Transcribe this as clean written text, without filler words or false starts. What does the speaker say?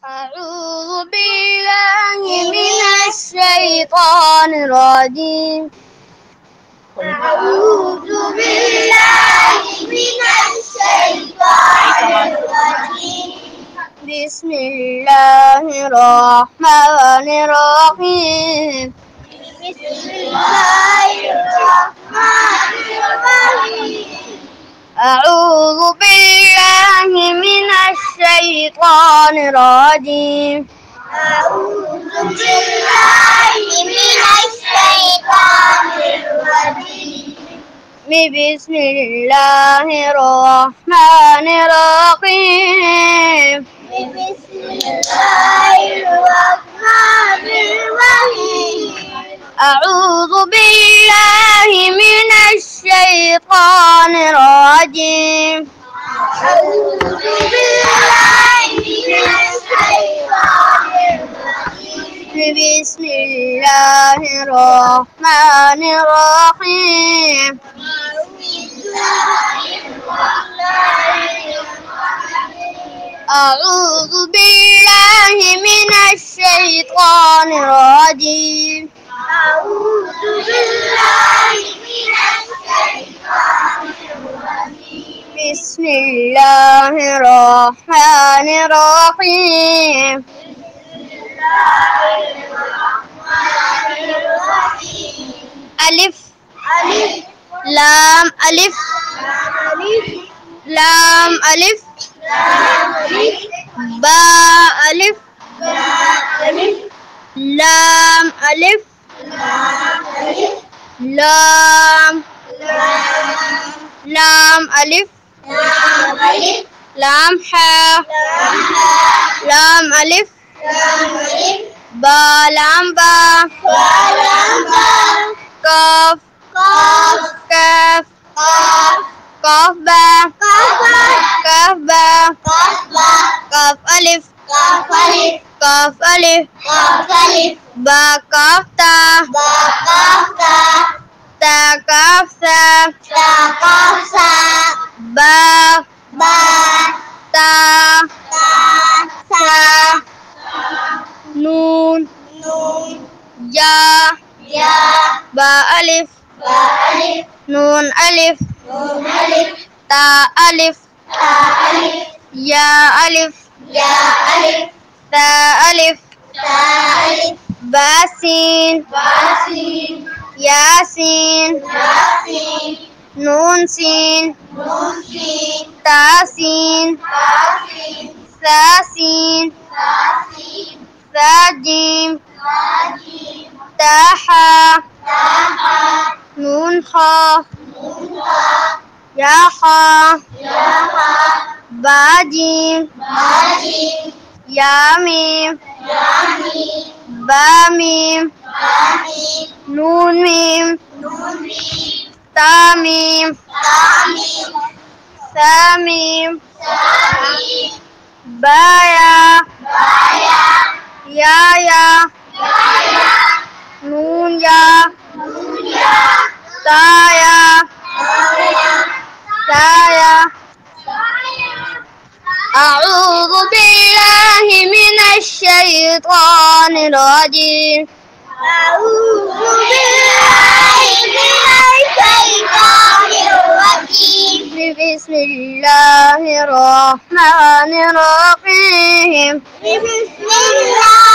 أعوذ بالله من الشيطان الرجيم. أعوذ بالله من الشيطان الرجيم. بسم الله الرحمن الرحيم. بسم الله الرحمن الرحيم. أعوذ بالله من الشيطان الرجيم. أعوذ بالله من الشيطان الرجيم. بسم الله الرحمن الرحيم. بسم الله الرحمن الرحيم. أعوذ بالله من الشيطان الرجيم. أعوذ بالله من الشيطان الرجيم. بسم الله الرحمن الرحيم. أعوذ بالله من الشيطان الرجيم. أعوذ بالله من الشيطان الرجيم. بسم الله الرحمن الرحيم. ألف لام ألف لام ألف باء ألف لام ألف لام لام ألف لام حاء لام ألف با لام با قاف كاف قاف با كاف با قاف ألف قاف ألف با قاف تا تا قاف ثا با تا ثا نون يا با ألف نون ألف تا ألف يا ألف تا ألف با سين ياسين نون سين تاسين ثاسين ثاجيم تاحا نون خا يا خا باجيم يا ميم با ميم نون ميم تا ميم ثا ميم بايا يا نون يا تايا أعوذ بالله من الشيطان الرجيم. أعوذ بالله من الشيطان الرجيم. بسم الله الرحمن الرحيم. بسم الله